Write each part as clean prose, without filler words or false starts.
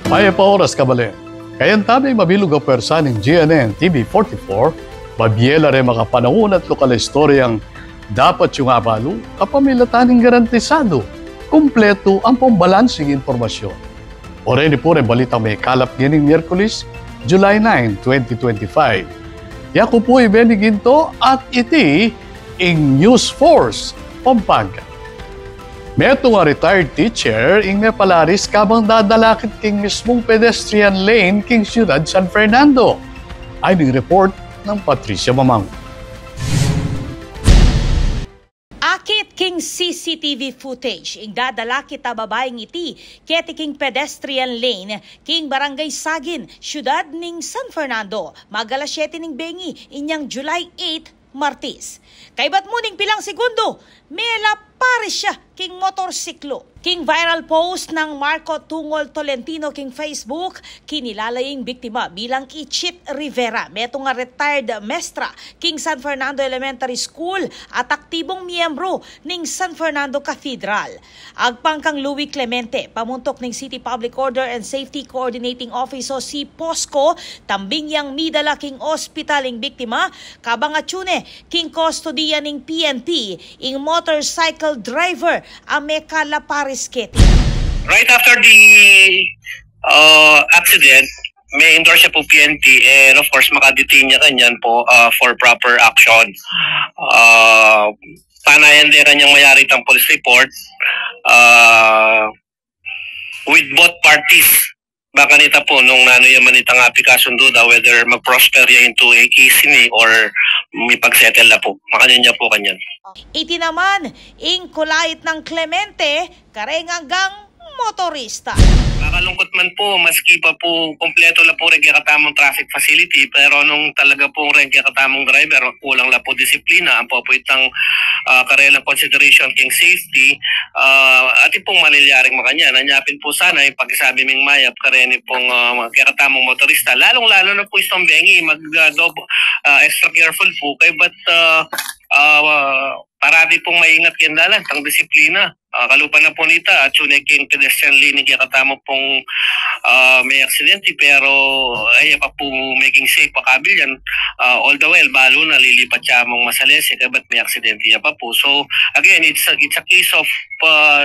Maya pa oras kabalen. Kayan tabi mabilog ang pwersa ng GNN TV44, mabiela rin makapanahon at lokal istoryang dapat yung abalo kapamilataning garantisado, kumpleto ang pambalansing informasyon. O rin po rin balitang may kalap gining Miyerkules, July 9, 2025. Yaku po ibeniginto at iti ing News Force, Pampanga. Meto nga retired teacher ing may palaris kabang dadalakit king mismong pedestrian lane king Siyudad San Fernando. Ay ning report ng Patricia Mamang. Akit king CCTV footage ing dadalakit a babaeng iti keti king pedestrian lane king Barangay Sagin, Siyudad ning San Fernando. Magalas 7 ning bengi inyang July 8, Martes. Kaybat mo ning pilang segundo, mela pares siya king motorsiklo. King viral post ng Marco Tungol Tolentino king Facebook, kinilalaying biktima bilang Ichit Rivera, meto nga retired mestra king San Fernando Elementary School at aktibong miyembro ning San Fernando Cathedral. Agpang kang Louis Clemente, pamuntok ning City Public Order and Safety Coordinating Office o si POSCO, tambing yang midala king hospital ing biktima, kabang atsune king kustodiya ning PNP ing motorcycle driver Ameka Laparisketi. Right after the accident, may endorse siya po PNP and of course makadetain niya kanyan po for proper action. Panayan din kanyang mayari itang police report with both parties. Baka nita po nung nano yaman itang aplikasyon duda whether mag-prosper ya into a case ni or may pag-settle na po. Makanin niya po kanyan. Iti naman, ing kulait ng Clemente, kareng hanggang motorista. Nakalungkot man po, maski pa po kompleto la po rin katamong traffic facility, pero nung talaga po rin katamong driver, kulang la po disiplina, ang po itang karelang consideration king safety, atin pong malilyaring makanya. Nanyapin po sana yung pagsabi ming mayap kareni pong katamong motorista, lalong-lalo na po itong bengi, extra careful po kay but parati pong maingat kindalan, tang disiplina. Kalupan na po nita at king pedestrian lane kaya katamo pong may aksidente pero ay pa po making safe pa kabil yan all the while balo na lilipat siya mong masalese kaya ba't may aksidente niya pa po. So again, it's a case of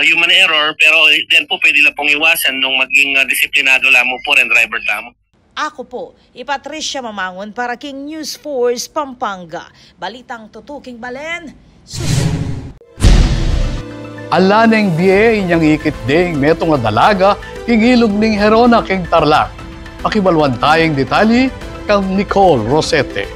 human error pero then po pwede lang pong iwasan nung maging disiplinado lamang po rin driver tamo. Ako po, Patricia Mamangon para King News Force, Pampanga. Balitang tutuking balen, susunod. Ala neng biye inyang ikit ding meto nga dalaga king ilog ning Herona king Tarlac. Pakibalwan tayong detalye kang Nicole Rosete.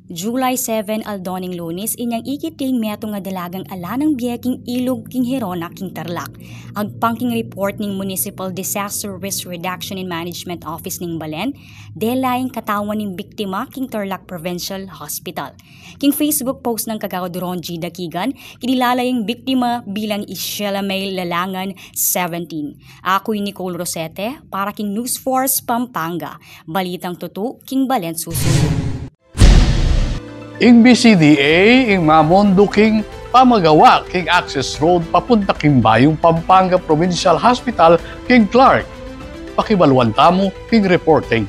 July 7 aldoning Lunes inyang ikiting meto nga dalagang ala ng biye king ilog king Herona king Tarlac. Agpangking report ning Municipal Disaster Risk Reduction and Management Office ning Balen, delaying katawan ning biktima king Tarlac Provincial Hospital. King Facebook post ng Kagaduron G. Dakigan, kinilalayang biktima bilang Ishela May Lalangan 17. Ako'y Nicole Rosete para King News Force Pampanga. Balitang tutu king Balen susunod. Ing BCDA, ing Mamondo king pamagawa king access road papunta king Bayong Pampanga Provincial Hospital king Clark. Pakibalwan tamo king reporting.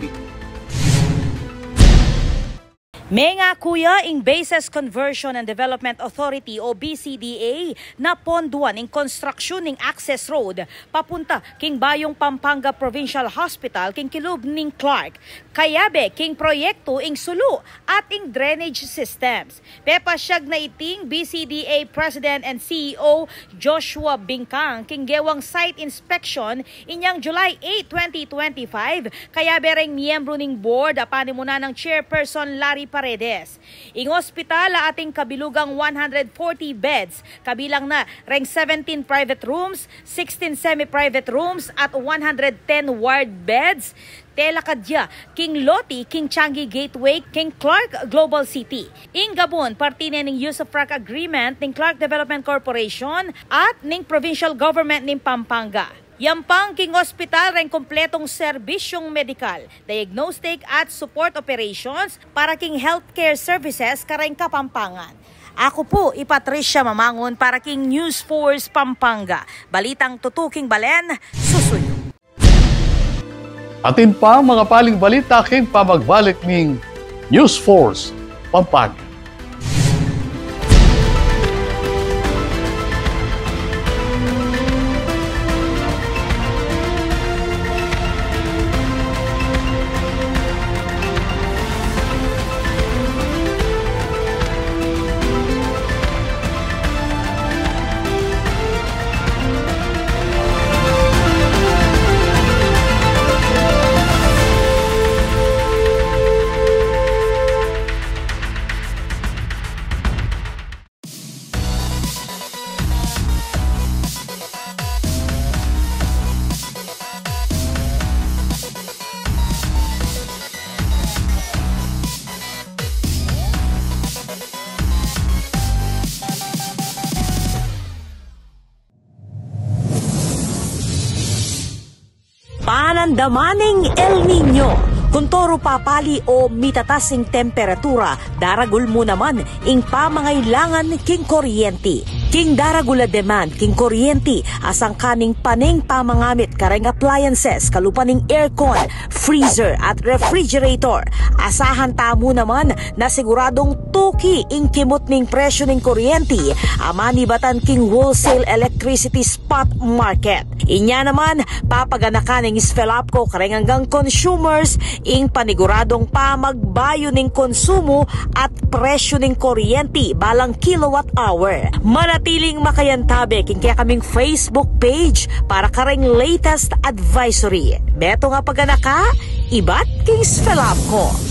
May nga kuya ing Bases Conversion and Development Authority o BCDA na ponduan ing construction ning access road papunta king Bayong Pampanga Provincial Hospital king kilub ning Clark. Kayabe king proyekto ing sulu at ing drainage systems. Pepasyag na iting BCDA President and CEO Joshua Bingkang king gewang site inspection inyang July 8, 2025. Kayabe ring miyembro ning board apanimunan ng Chairperson Larry Paredes. Ing ospital ating kabilugang 140 beds, kabilang na reng 17 private rooms, 16 semi-private rooms at 110 ward beds. Tela Kadya, King Loti, King Changi Gateway, King Clark Global City. Ing Gabon, partine ning use of frac agreement ning Clark Development Corporation at ning provincial government ning Pampanga. Yampang king hospital ring kompletong serbisyong medikal, diagnostic at support operations para king healthcare services kareng Kapampangan. Ako po, Patricia Mamangon para King News Force Pampanga. Balitang tutuking balen, susuyo. Atin pa mga paling balita king pamagbalik ng News Force Pampanga. Panandamaning El Nino. Kuntoro papali o mitatasing temperatura, daragul mo naman ing pamangailangan king kuryente. King daragula demand king kuryente asang kaning paning pamangamit kareng appliances kalupaning aircon, freezer at refrigerator. Asahan tamo naman na siguradong tuki ing kimot ning presyo ning kuryente amani batan king wholesale electricity spot market. Inya naman papaganakan ing Sfelapco kareng hanggang consumers ing paniguradong pamagbayo ning konsumo at presyo ning kuryente balang kilowatt hour. Manatiling makayantabe king kaya kaming Facebook page para kareng latest advisory. Beto nga paganaka, ibat king Sfelapco.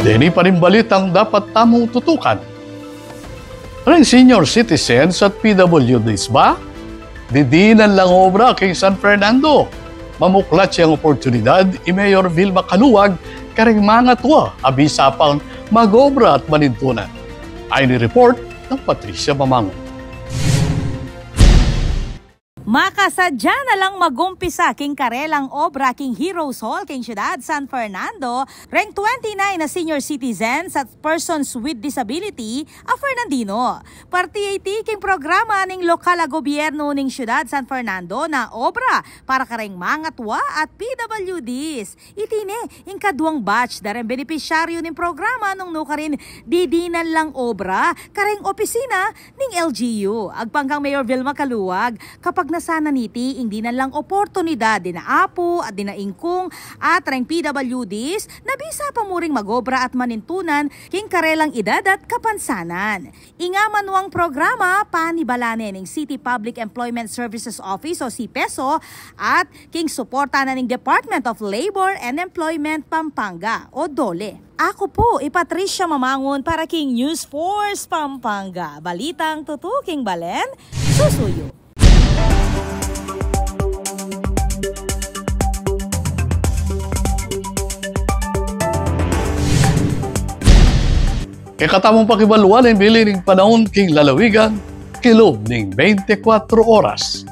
Dini pa rin balitang dapat tamong tutukan. Ring senior citizens at PWDs ba? Didinan lang obra kay San Fernando. Mamuklat siyang oportunidad i Mayor Vilma Caluwag karing mga tuwa abisa pang magobra at manintunan. Ay ni report ng Patricia Mamangon. Makasadya na lang magumpisa king karelang obra king Heroes Hall king Siyudad San Fernando, rank 29 na senior citizens at persons with disability a Fernandino. Parti king programa ning lokal a gobyerno ning Siyudad San Fernando na obra para kareng mga tuwa at PWDs. Itine ing kaduang batch dareng benepisyaryo ning programa nung nukarin didinan lang obra kareng opisina ning LGU. Agpangkang Mayor Vilma Caluwag kapag sana niti hindi na lang oportunidad din na apo at din na ingkong at reng PWDs na bisa pamuring magobra at manintunan king karelang edad at kapansanan. Ingaman wang programa panibalanin ng City Public Employment Services Office o CPESO at king suporta na ng Department of Labor and Employment Pampanga o DOLE. Ako po, Patricia Mamangon para King News Force Pampanga. Balitang tutuking balen, susuyo. Katamong pakibaluan ang bili ng panahon king lalawigan, kilob ng 24 oras.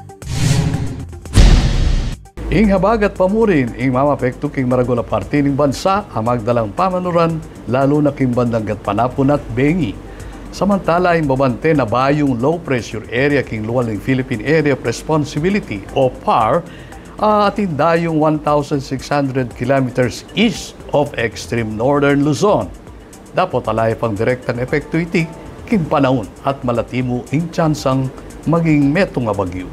Ing habag at pamurin, ing mamapekto king maragula parti ng bansa, ang magdalang pamanuran, lalo na king bandang gatpanapon at bengi. Samantala, ing babante na bayong low pressure area king luwal ng Philippine Area of Responsibility o PAR, atin dayong 1,600 kilometers east of extreme northern Luzon. Dapat alay pang direktang epekto iti king panahon at malatimo ing tsansang maging meto nga bagyo.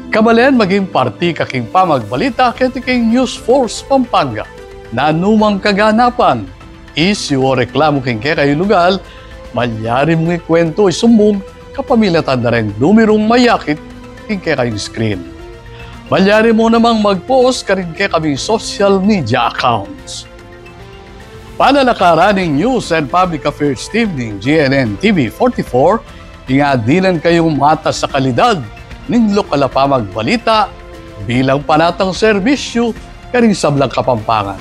Kabalen maging parti kaking pamagbalita kiti king News Force Pampanga na anumang kaganapan, isyu o reklamo king kayo lugal, malyari mong ikwento isumbong kapamilatan na rin numerong mayakit king kayong screen. Malyari mo namang mag-post ka rin kaming social media accounts. Panalakaraning News and Public Affairs Team ng GNN TV 44, ingadinan kayong mata sa kalidad ng lokal na pamagbalita, bilang panatang serbisyo karing sablang Kapampangan.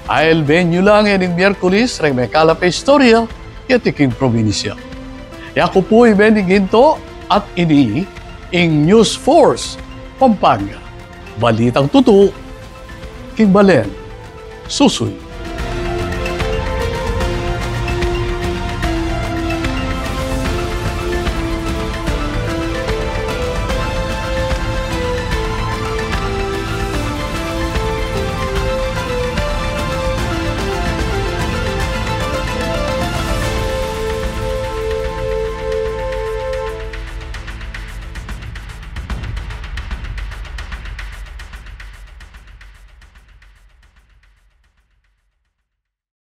Ail venue lang yaning Miyerkules reng may kalap istorya yatiking probinsya. Ako po'y Benny Ginto at ini ing News Force Pampanga. Balitang tutu, king Balen, susuy.